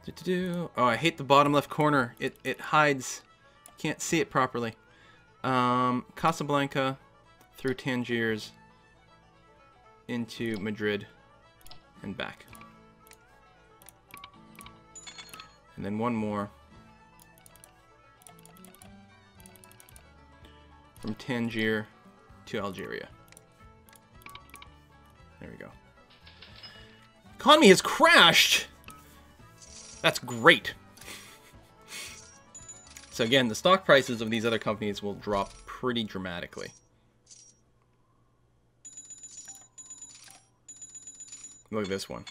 Oh, I hate the bottom left corner. It hides. Can't see it properly. Casablanca through Tangiers into Madrid and back. And then one more from Tangier to Algeria. There we go. Economy has crashed! That's great. So again, the stock prices of these other companies will drop pretty dramatically. Look at this one.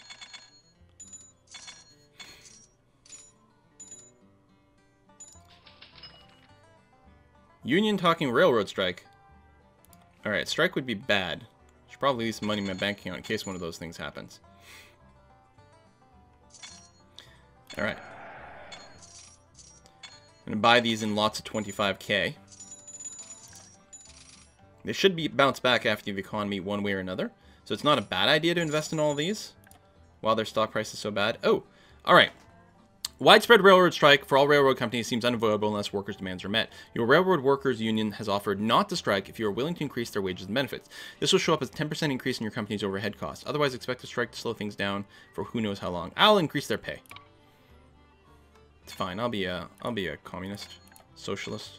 Union talking railroad strike. Alright, strike would be bad. Should probably leave some money in my bank account in case one of those things happens. Alright. I'm going to buy these in lots of 25k. They should be bounced back after the economy one way or another. So it's not a bad idea to invest in all of these while their stock price is so bad. Oh, alright. Widespread railroad strike for all railroad companies seems unavoidable unless workers' demands are met. Your railroad workers union has offered not to strike if you are willing to increase their wages and benefits. This will show up as a 10% increase in your company's overhead costs. Otherwise, expect the strike to slow things down for who knows how long. I'll increase their pay. It's fine. I'll be a communist, socialist.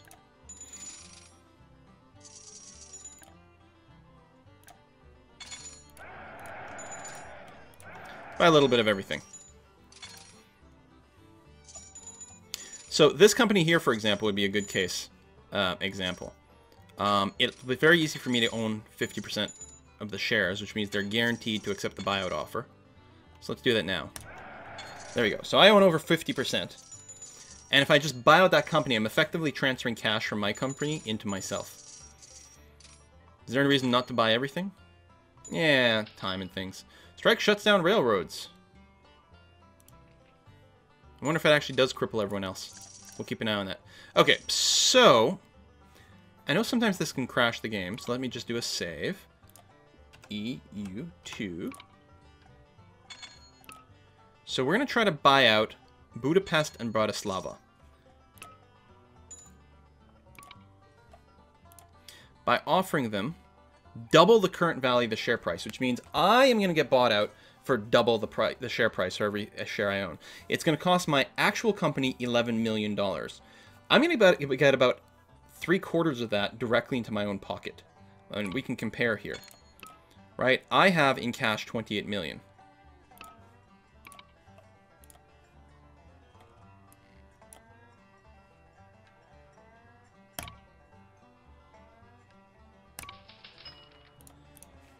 Buy a little bit of everything. So this company here, for example, would be a good case example. It's very easy for me to own 50% of the shares, which means they're guaranteed to accept the buyout offer. So let's do that now. There we go. So I own over 50%. And if I just buy out that company, I'm effectively transferring cash from my company into myself. Is there any reason not to buy everything? Yeah, time and things. Strike shuts down railroads. I wonder if it actually does cripple everyone else. We'll keep an eye on that. Okay, so I know sometimes this can crash the game, so let me just do a save. EU2. So we're going to try to buy out Budapest and Bratislava. By offering them double the current value of the share price, which means I am going to get bought out for double the share price for every share I own. It's going to cost my actual company $11 million. I'm going to get about 3/4 of that directly into my own pocket. And we can compare here. Right? I have in cash 28 million.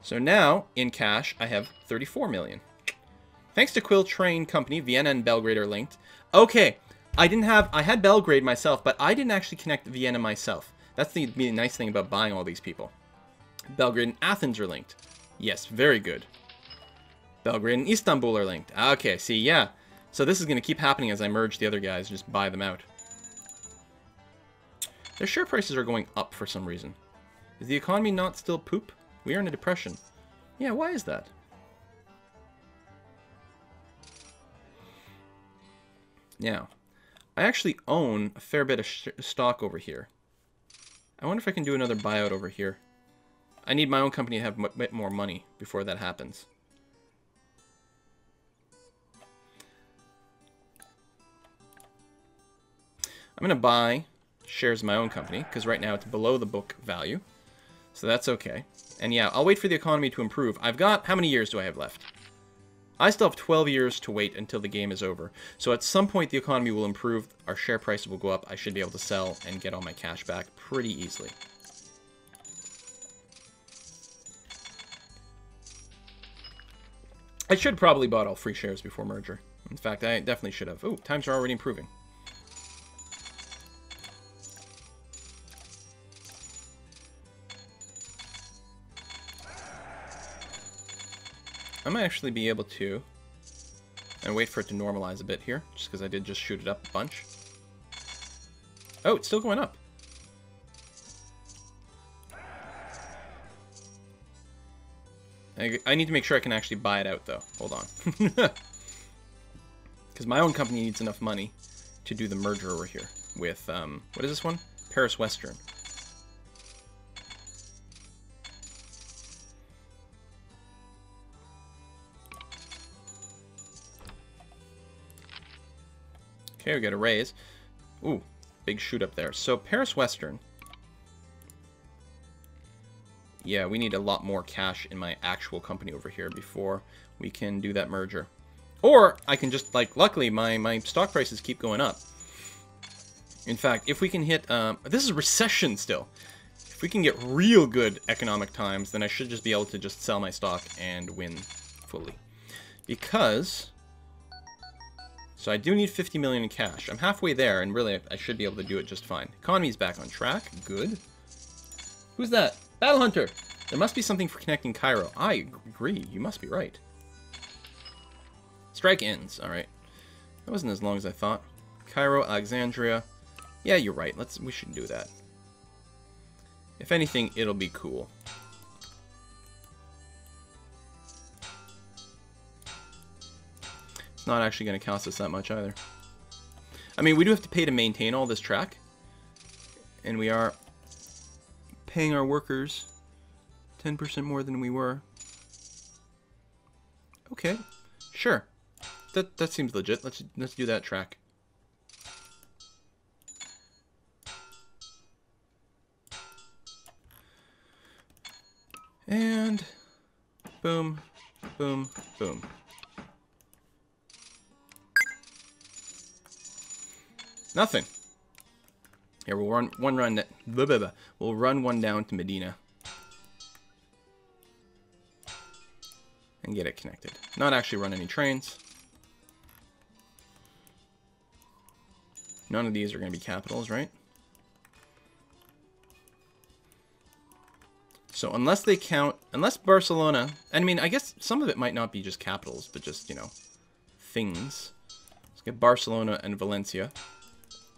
So now, in cash, I have 34 million. Thanks to Quill Train Company, Vienna and Belgrade are linked. Okay, I had Belgrade myself, but I didn't actually connect Vienna myself. That's the nice thing about buying all these people. Belgrade and Athens are linked. Yes, very good. Belgrade and Istanbul are linked. Okay, see, yeah. So this is going to keep happening as I merge the other guys, just buy them out. Their share prices are going up for some reason. Is the economy not still poop? We are in a depression. Yeah, why is that? Now, I actually own a fair bit of stock over here. I wonder if I can do another buyout over here. I need my own company to have a bit more money before that happens. I'm going to buy shares of my own company, because right now it's below the book value. So that's okay. And yeah, I'll wait for the economy to improve. I've got... How many years do I have left? I still have 12 years to wait until the game is over. So at some point the economy will improve, our share prices will go up, I should be able to sell and get all my cash back pretty easily. I should probably bought all free shares before merger. In fact, I definitely should have. Ooh, times are already improving. I might actually be able to, and wait for it to normalize a bit here, just because I did just shoot it up a bunch. Oh, it's still going up. I need to make sure I can actually buy it out, though. Hold on. Because my own company needs enough money to do the merger over here with, what is this one? Paris Western. Okay, we got a raise. Ooh, big shoot up there. So Paris Western. Yeah, we need a lot more cash in my actual company over here before we can do that merger. Or I can just, like, luckily my stock prices keep going up. In fact, if we can hit, this is recession still. If we can get real good economic times, then I should just be able to just sell my stock and win fully. Because, so I do need 50 million in cash. I'm halfway there, and really I should be able to do it just fine. Economy's back on track. Good. Who's that? Battle Hunter! There must be something for connecting Cairo. I agree. You must be right. Strike ends. Alright. That wasn't as long as I thought. Cairo, Alexandria. Yeah, you're right. We should do that. If anything, it'll be cool. It's not actually going to cost us that much either. I mean, we do have to pay to maintain all this track. And we are paying our workers 10% more than we were. Okay, sure. That seems legit. Let's do that track. And boom, boom, boom. Nothing. Here, we'll run one run. We'll run one down to Medina and get it connected. Not actually run any trains. None of these are going to be capitals, right? So unless they count, unless Barcelona, I mean, I guess some of it might not be just capitals, but just, you know, things. Let's get Barcelona and Valencia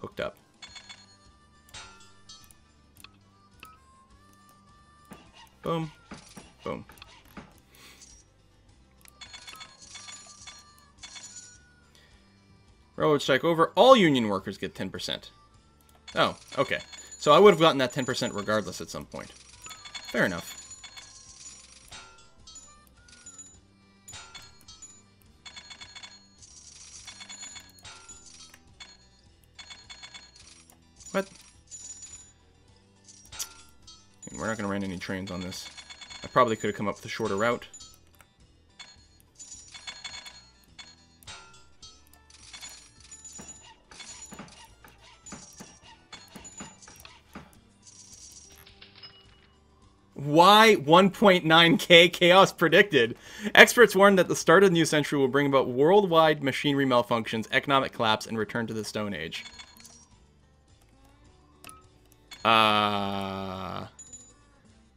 hooked up. Boom, boom. Railroad strike over. All union workers get 10%. Oh, okay. So I would have gotten that 10% regardless at some point. Fair enough. What? We're not going to run any trains on this. I probably could have come up with a shorter route. Why 1.9k chaos predicted? Experts warn that the start of the new century will bring about worldwide machinery malfunctions, economic collapse, and return to the Stone Age. Well,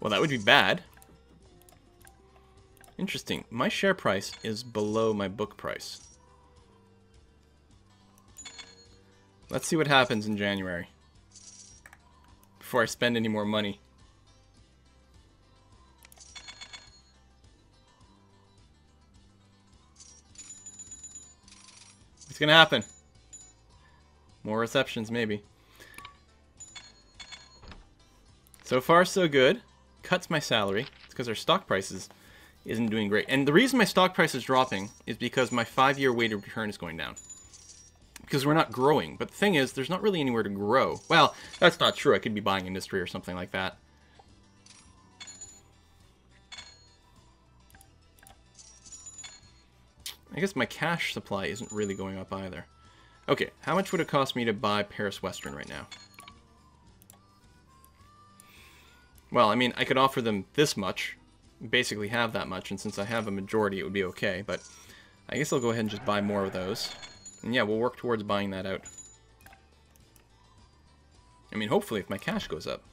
that would be bad. Interesting. My share price is below my book price. Let's see what happens in January. Before I spend any more money. What's gonna happen? More receptions, maybe. So far, so good. Cuts my salary. It's because our stock prices isn't doing great. And the reason my stock price is dropping is because my 5-year weighted return is going down. Because we're not growing. But the thing is, there's not really anywhere to grow. Well, that's not true. I could be buying industry or something like that. I guess my cash supply isn't really going up either. Okay, how much would it cost me to buy Paris Western right now? Well, I mean, I could offer them this much, basically have that much, and since I have a majority, it would be okay, but I guess I'll go ahead and just buy more of those. And yeah, we'll work towards buying that out. I mean, hopefully, if my cash goes up.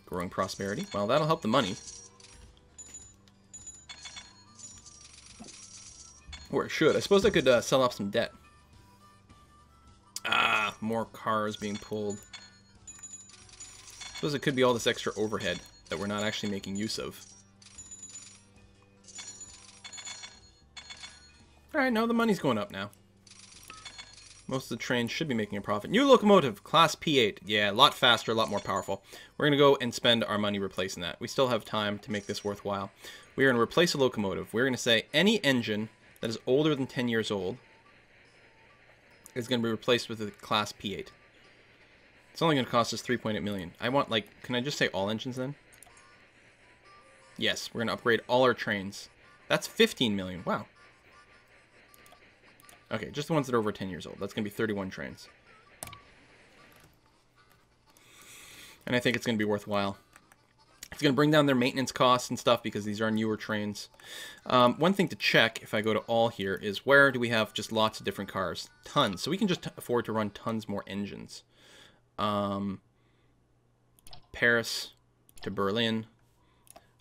Growing prosperity. Well, that'll help the money. Or it should. I suppose I could sell off some debt. Ah, more cars being pulled. I suppose it could be all this extra overhead that we're not actually making use of. Alright, no, the money's going up now. Most of the trains should be making a profit. New locomotive, class P8. Yeah, a lot faster, a lot more powerful. We're going to go and spend our money replacing that. We still have time to make this worthwhile. We're going to replace a locomotive. We're going to say any engine that is older than 10 years old is going to be replaced with a class P8. It's only going to cost us 3.8 million. I want, like, can I just say all engines then? Yes, we're going to upgrade all our trains. That's 15 million. Wow. Okay, just the ones that are over 10 years old. That's going to be 31 trains. And I think it's going to be worthwhile. It's going to bring down their maintenance costs and stuff because these are newer trains. One thing to check, if I go to all here, is where do we have just lots of different cars? Tons. So we can just afford to run tons more engines. Paris to Berlin.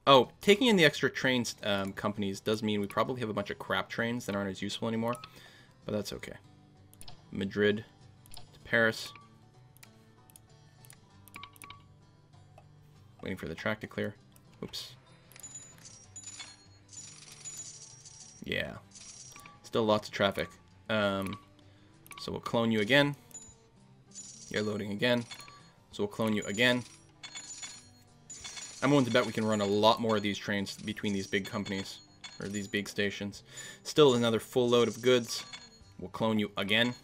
Oh, taking in the extra trains companies does mean we probably have a bunch of crap trains that aren't as useful anymore. But that's okay. Madrid to Paris. Waiting for the track to clear. Oops. Yeah. Still lots of traffic. So we'll clone you again. You're loading again. So we'll clone you again. I'm willing to bet we can run a lot more of these trains between these big companies. Or these big stations. Still another full load of goods. We'll clone you again.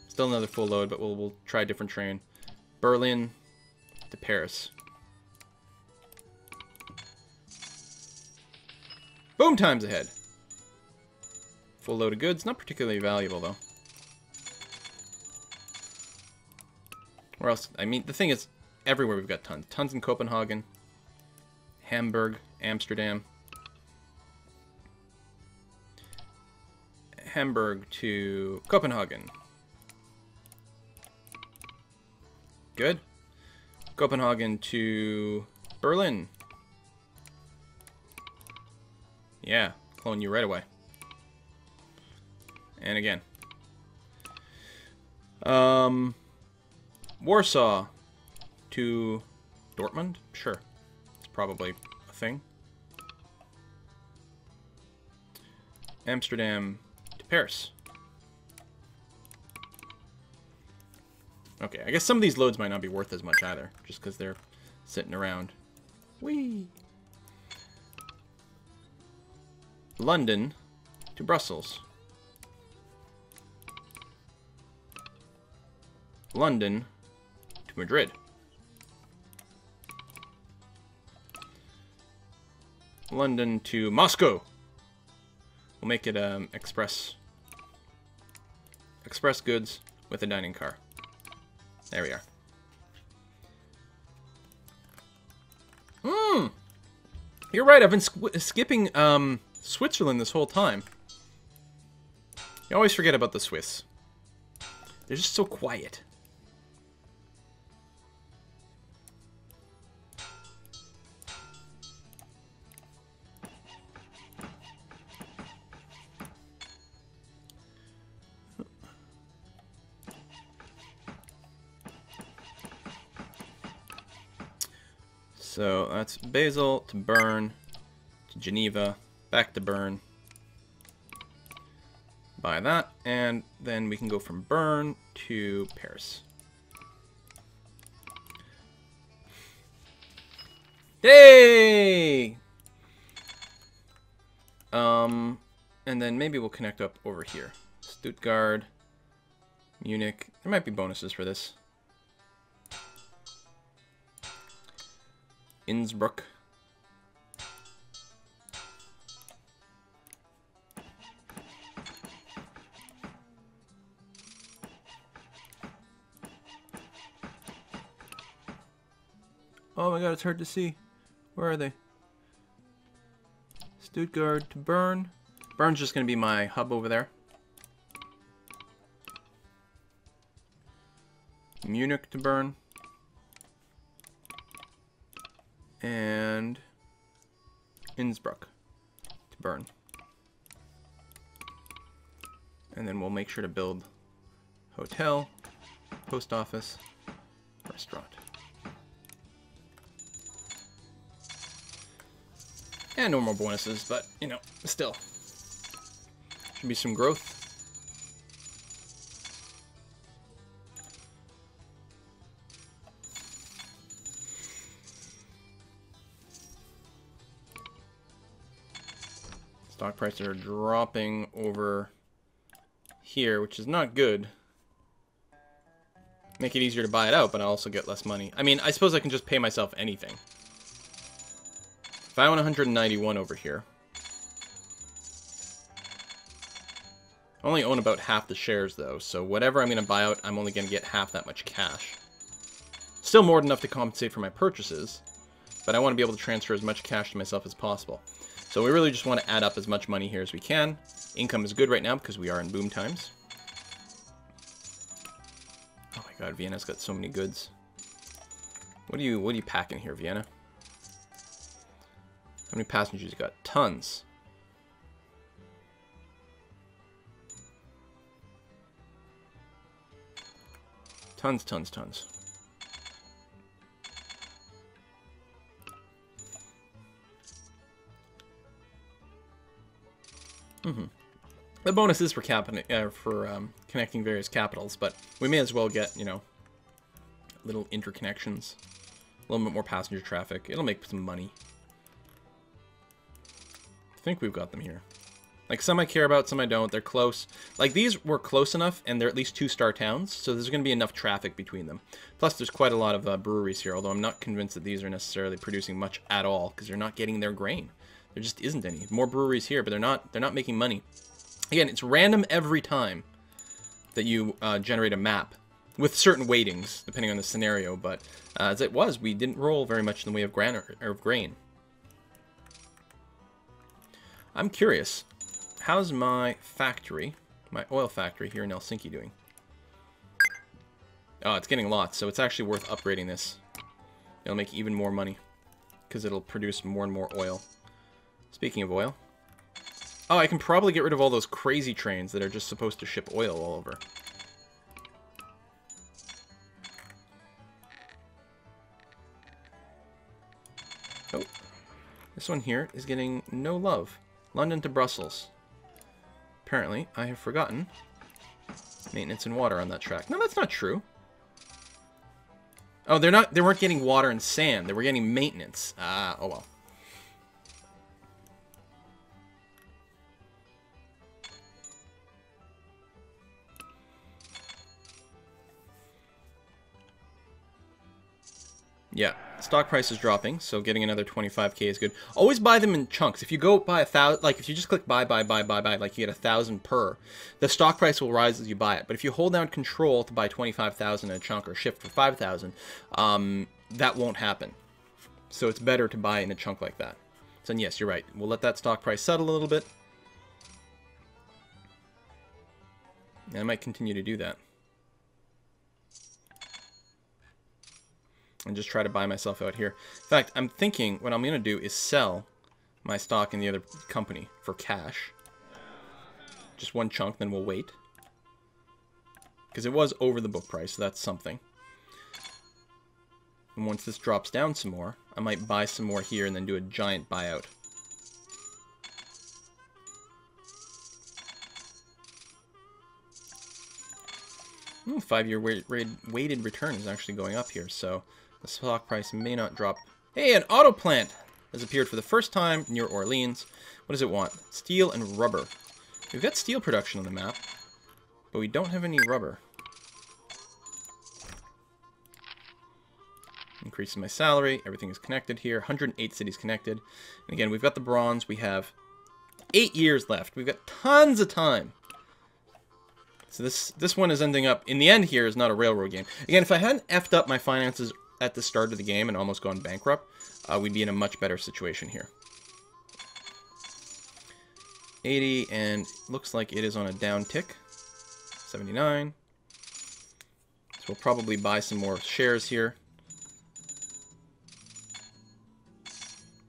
Still another full load, but we'll try a different train. Berlin to Paris. Boom times ahead. Full load of goods. Not particularly valuable, though. Where else? I mean, the thing is, everywhere we've got tons. Tons in Copenhagen. Hamburg. Amsterdam. Hamburg to Copenhagen. Good. Copenhagen to Berlin. Yeah, clone you right away. And again. Warsaw to Dortmund? Sure. It's probably a thing. Amsterdam to Paris. Okay, I guess some of these loads might not be worth as much either, just because they're sitting around. Whee! London to Brussels. London to Madrid. London to Moscow. We'll make it express goods with a dining car. There we are. You're right, I've been skipping Switzerland this whole time. You always forget about the Swiss. They're just so quiet. So that's Basel to Bern to Geneva, back to Bern. Buy that, and then we can go from Bern to Paris. Yay! And then maybe we'll connect up over here. Stuttgart, Munich. There might be bonuses for this. Innsbruck. Oh my god, it's hard to see. Where are they? Stuttgart to Bern. Bern's just going to be my hub over there. Munich to Bern. And Innsbruck to Bern. And then we'll make sure to build hotel, post office, restaurant. And normal bonuses, but, you know, still. Should be some growth. Stock prices are dropping over here, which is not good. Make it easier to buy it out, but I also get less money. I mean, I suppose I can just pay myself anything. If I want 191 over here, I only own about half the shares, though, so whatever I'm going to buy out, I'm only going to get half that much cash. Still more than enough to compensate for my purchases, but I want to be able to transfer as much cash to myself as possible. So we really just want to add up as much money here as we can. Income is good right now because we are in boom times. Oh my god, Vienna's got so many goods. What are you packing here, Vienna? How many passengers you got? Tons. Tons, tons, tons. The bonus is for connecting various capitals, but we may as well get, you know, little interconnections, a little bit more passenger traffic. It'll make some money. I think we've got them here. Like, some I care about, some I don't. They're close. Like, these were close enough, and they're at least 2-star towns, so there's going to be enough traffic between them. Plus, there's quite a lot of breweries here, although I'm not convinced that these are necessarily producing much at all, because they're not getting their grain. There just isn't any. More breweries here, but they're not making money. Again, it's random every time that you generate a map, with certain weightings, depending on the scenario, but as it was, we didn't roll very much in the way of grain. I'm curious, how's my factory, my oil factory here in Helsinki doing? Oh, it's getting lots, so it's actually worth upgrading this. It'll make even more money, because it'll produce more and more oil. Speaking of oil. Oh, I can probably get rid of all those crazy trains that are just supposed to ship oil all over. Oh, this one here is getting no love. London to Brussels. Apparently, I have forgotten maintenance and water on that track. No, that's not true. Oh, they weren't getting water and sand. They were getting maintenance. Ah, oh well. Yeah, stock price is dropping, so getting another 25k is good. Always buy them in chunks. If you go buy 1,000, like if you just click buy, like you get 1,000 per, the stock price will rise as you buy it. But if you hold down control to buy 25,000 in a chunk or shift for 5,000, that won't happen. So it's better to buy in a chunk like that. So yes, you're right. We'll let that stock price settle a little bit. And I might continue to do that. And just try to buy myself out here. In fact, I'm thinking what I'm going to do is sell my stock in the other company for cash. Just one chunk, then we'll wait. Because it was over the book price, so that's something. And once this drops down some more, I might buy some more here and then do a giant buyout. Hmm, 5-year weighted return is actually going up here, so the stock price may not drop. Hey, an auto plant has appeared for the first time near Orleans. What does it want? Steel and rubber. We've got steel production on the map, but we don't have any rubber. Increasing my salary. Everything is connected here. 108 cities connected. And again, we've got the bronze. We have 8 years left. We've got tons of time. So this one is ending up, in the end here, is not a railroad game. Again, if I hadn't effed up my finances at the start of the game and almost gone bankrupt, we'd be in a much better situation here. 80, and looks like it is on a down tick. 79. So we'll probably buy some more shares here.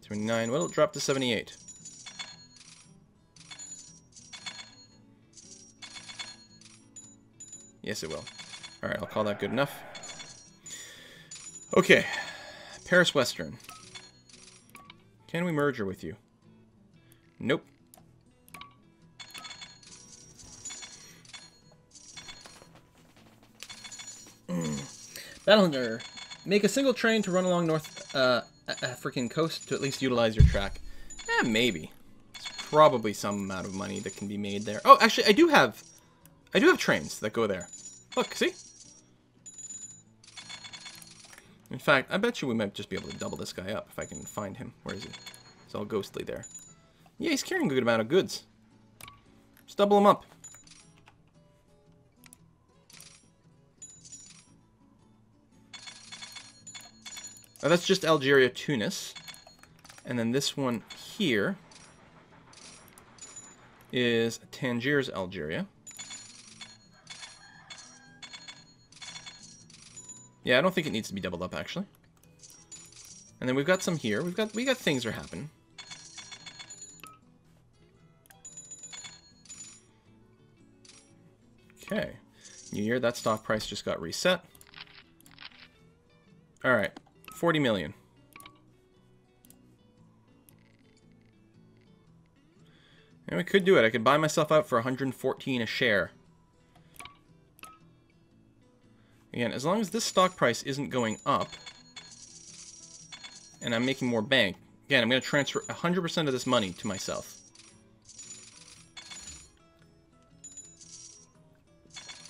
79, well, it'll drop to 78. Yes, it will. Alright, I'll call that good enough. Okay. Paris Western. Can we merger with you? Nope. Battlehunter. Make a single train to run along North African coast to at least utilize your track. Maybe. It's probably some amount of money that can be made there. Oh, actually, I do have trains that go there. Look, see? In fact, I bet you we might just be able to double this guy up if I can find him. Where is he? He's all ghostly there. Yeah, he's carrying a good amount of goods. Just double him up. Oh, that's just Algeria, Tunis. And then this one here is Tangiers, Algeria. Yeah, I don't think it needs to be doubled up, actually. And then we've got some here. We got things are happening. Okay. New year, that stock price just got reset. Alright. 40 million. And we could do it. I could buy myself out for 114 a share. Again, as long as this stock price isn't going up, and I'm making more bank, again, I'm going to transfer 100% of this money to myself.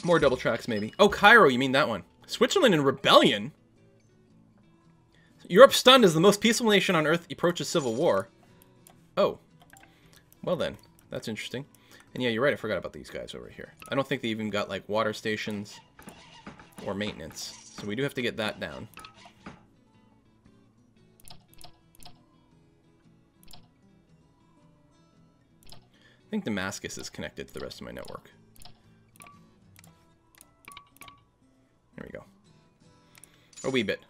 More double tracks, maybe. Oh, Cairo, you mean that one. Switzerland in rebellion? Europe stunned as the most peaceful nation on Earth approaches civil war. Oh. Well then, that's interesting. And yeah, you're right, I forgot about these guys over here. I don't think they even got, like, water stations or maintenance. So we do have to get that down. I think Damascus is connected to the rest of my network. There we go. A wee bit.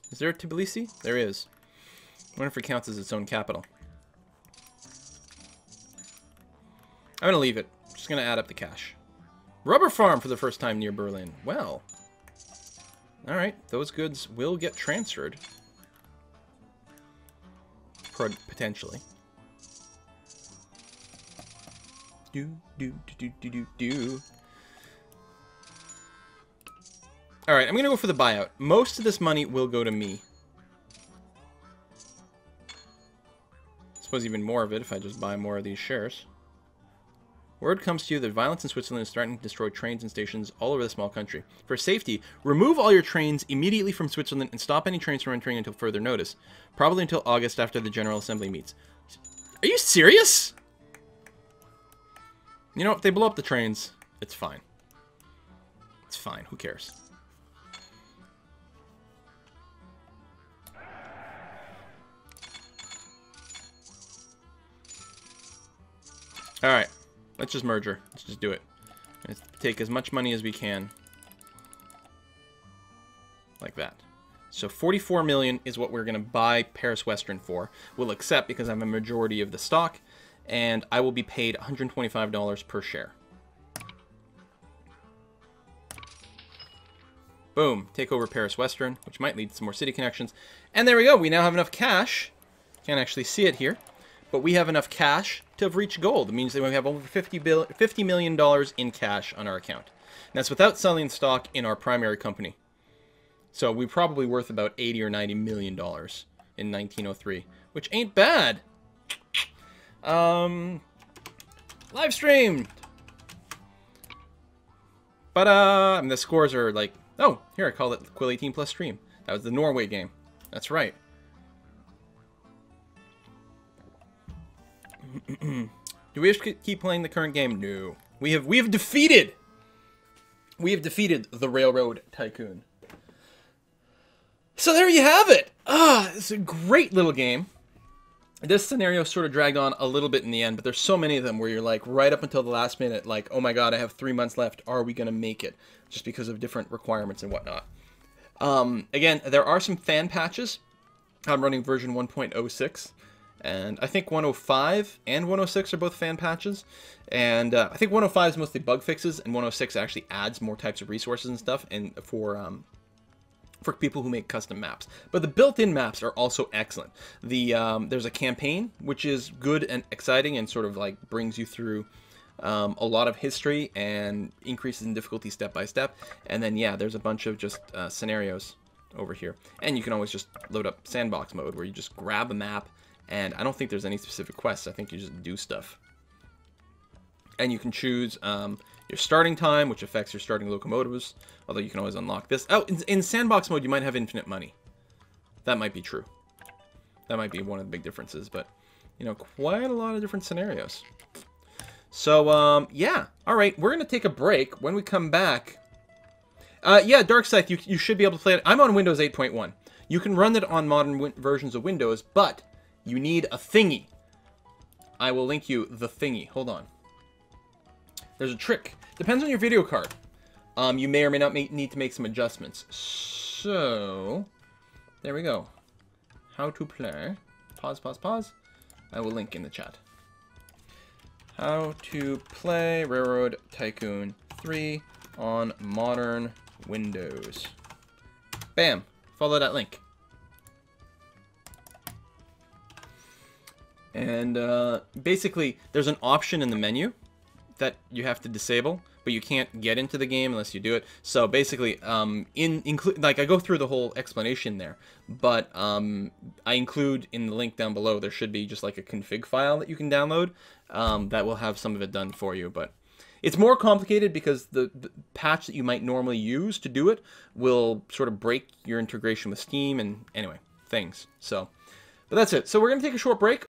Is there a Tbilisi? There is. I wonder if it counts as its own capital. I'm going to leave it. Just going to add up the cash. Rubber farm for the first time near Berlin. Well. Alright, those goods will get transferred. Potentially. Alright, I'm going to go for the buyout. Most of this money will go to me. I suppose even more of it if I just buy more of these shares. Word comes to you that violence in Switzerland is starting to destroy trains and stations all over the small country. For safety, remove all your trains immediately from Switzerland and stop any trains from entering until further notice. Probably until August after the General Assembly meets. Are you serious? You know, if they blow up the trains, it's fine. It's fine. Who cares? Alright. Let's just merge her. Let's just do it. Let's take as much money as we can. Like that. So 44 million is what we're going to buy Paris Western for. We'll accept because I'm a majority of the stock. And I will be paid $125 per share. Boom. Take over Paris Western, which might lead to some more city connections. And there we go. We now have enough cash. Can't actually see it here. But we have enough cash to have reached gold. It means that we have over $50 million in cash on our account. And that's without selling stock in our primary company. So we're probably worth about $80 or $90 million in 1903, which ain't bad. Live streamed. But and the scores are like, oh, here I call it Quill 18 plus stream. That was the Norway game. That's right. Do we have to keep playing the current game? No. We have defeated the Railroad Tycoon. So there you have it. It's a great little game. This scenario sort of dragged on a little bit in the end, but there's so many of them where you're like right up until the last minute, like, oh my god, I have 3 months left. Are we gonna make it? Just because of different requirements and whatnot. Again, there are some fan patches. I'm running version 1.06. And I think 105 and 106 are both fan patches. And I think 105 is mostly bug fixes, and 106 actually adds more types of resources and stuff and for for people who make custom maps. But the built-in maps are also excellent. There's a campaign, which is good and exciting and sort of like brings you through a lot of history and increases in difficulty step by step. And then, yeah, there's a bunch of just scenarios over here. And you can always just load up sandbox mode, where you just grab a map, and I don't think there's any specific quests. I think you just do stuff. And you can choose your starting time, which affects your starting locomotives, although you can always unlock this. Oh, in sandbox mode, you might have infinite money. That might be true. That might be one of the big differences, but, you know, quite a lot of different scenarios. So, yeah. All right, we're going to take a break. When we come back... yeah, Dark Scythe, you should be able to play it. I'm on Windows 8.1. You can run it on modern versions of Windows, but you need a thingy. I will link you the thingy. Hold on. There's a trick. Depends on your video card. You may or may not need to make some adjustments. So, there we go. How to play. Pause, pause, pause. I will link in the chat. How to play Railroad Tycoon 3 on modern Windows. Bam. Follow that link. And basically, there's an option in the menu that you have to disable, but you can't get into the game unless you do it. So basically, like I go through the whole explanation there, but I include in the link down below, there should be just like a config file that you can download that will have some of it done for you. But it's more complicated because the patch that you might normally use to do it will sort of break your integration with Steam and anyway, things. So, but that's it. So we're going to take a short break.